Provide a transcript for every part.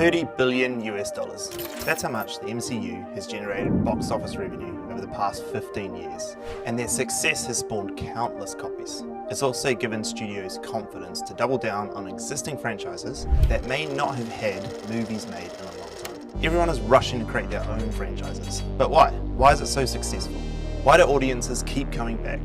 $30 billion US. That's how much the MCU has generated box office revenue over the past 15 years. And their success has spawned countless copies. It's also given studios confidence to double down on existing franchises that may not have had movies made in a long time. Everyone is rushing to create their own franchises. But why? Why is it so successful? Why do audiences keep coming back?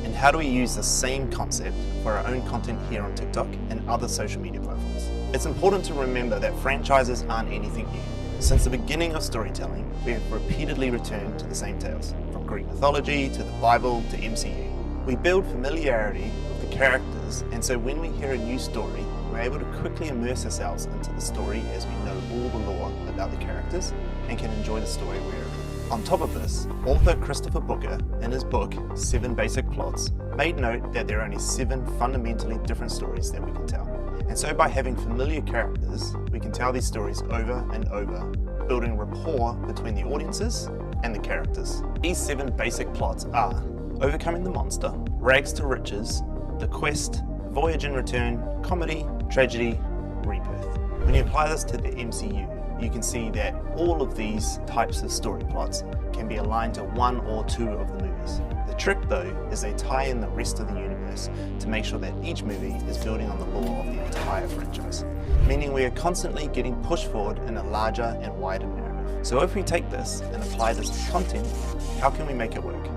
And how do we use the same concept for our own content here on TikTok and other social media platforms? It's important to remember that franchises aren't anything new. Since the beginning of storytelling, we have repeatedly returned to the same tales, from Greek mythology to the Bible to MCU. We build familiarity with the characters, and so when we hear a new story, we're able to quickly immerse ourselves into the story as we know all the lore about the characters and can enjoy the story we're in. On top of this, author Christopher Booker, in his book, 7 Basic Plots, made note that there are only 7 fundamentally different stories that we can tell. And so by having familiar characters, we can tell these stories over and over, building rapport between the audiences and the characters. These 7 basic plots are Overcoming the Monster, Rags to Riches, The Quest, Voyage and Return, Comedy, Tragedy, Rebirth. When you apply this to the MCU, you can see that all of these types of story plots can be aligned to 1 or 2 of the movies. The trick though is they tie in the rest of the universe to make sure that each movie is building on the lore of the entire franchise, meaning we are constantly getting pushed forward in a larger and wider narrative. So if we take this and apply this to content, how can we make it work?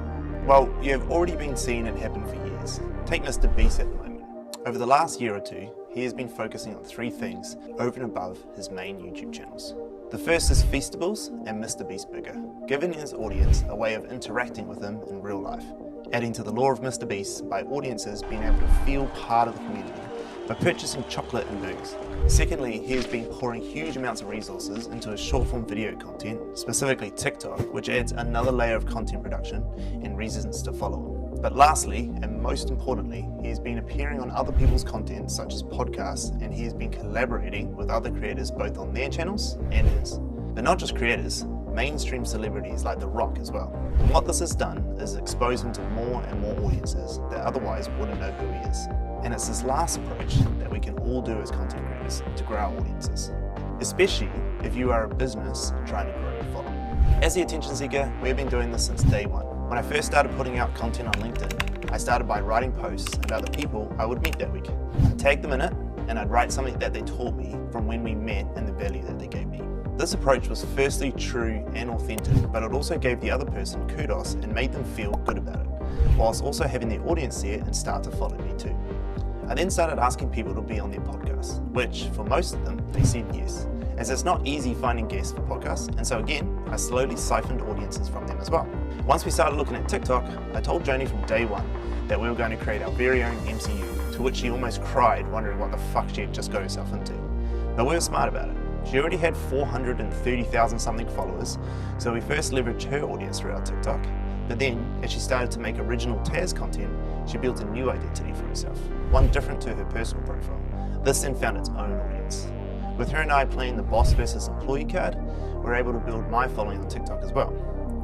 Well, you have already been seeing it happen for years. Take Mr. Beast at the moment. Over the last year or two, he has been focusing on 3 things over and above his main YouTube channels. The first is Feastables and Mr. Beast Burger, giving his audience a way of interacting with him in real life, adding to the lore of Mr. Beast by audiences being able to feel part of the community by purchasing chocolate and burgers. Secondly, he has been pouring huge amounts of resources into his short form video content, specifically TikTok, which adds another layer of content production and reasons to follow him. But lastly, and most importantly, he has been appearing on other people's content such as podcasts, and he has been collaborating with other creators both on their channels and his. But not just creators, mainstream celebrities like The Rock as well. And what this has done is expose him to more and more audiences that otherwise wouldn't know who he is. And it's this last approach that we can all do as content creators to grow our audiences, especially if you are a business trying to grow your following. As the attention seeker, we've been doing this since day one. When I first started putting out content on LinkedIn, I started by writing posts about the people I would meet that week. I'd tag them in it, and I'd write something that they taught me from when we met and the value that they gave me. This approach was firstly true and authentic, but it also gave the other person kudos and made them feel good about it, whilst also having the audience see it and start to follow me too. I then started asking people to be on their podcast, which for most of them, they said yes, as it's not easy finding guests for podcasts, and so again, I slowly siphoned audiences from them as well. Once we started looking at TikTok, I told Joni from day one that we were going to create our very own MCU, to which she almost cried, wondering what the fuck she had just got herself into. But we were smart about it. She already had 430,000 something followers, so we first leveraged her audience throughout TikTok, but then, as she started to make original Taz content, she built a new identity for herself, one different to her personal profile. This then found its own audience. With her and I playing the boss versus employee card, we were able to build my following on TikTok as well,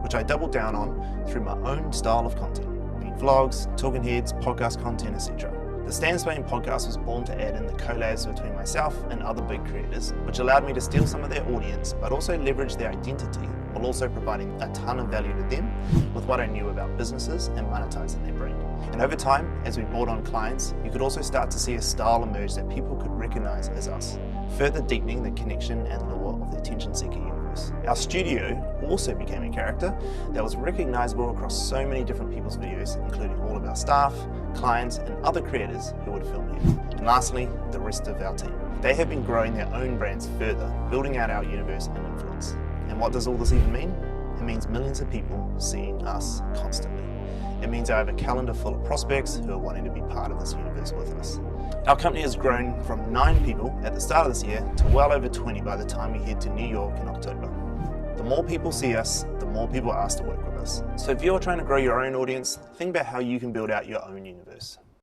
which I doubled down on through my own style of content, being vlogs, talking heads, podcast content, etc. The Stand Spanning podcast was born to add in the collabs between myself and other big creators, which allowed me to steal some of their audience, but also leverage their identity, while also providing a ton of value to them with what I knew about businesses and monetizing their brand. And over time, as we brought on clients, you could also start to see a style emerge that people could recognize as us, further deepening the connection and lore of the attention seeker universe. Our studio also became a character that was recognizable across so many different people's videos, including all of our staff, clients, and other creators who would film here. And lastly, the rest of our team. They have been growing their own brands further, building out our universe and influence. And what does all this even mean? It means millions of people seeing us constantly. It means I have a calendar full of prospects who are wanting to be part of this universe with us. Our company has grown from 9 people at the start of this year to well over 20 by the time we head to New York in October. The more people see us, the more people ask to work with us. So if you're trying to grow your own audience, think about how you can build out your own universe.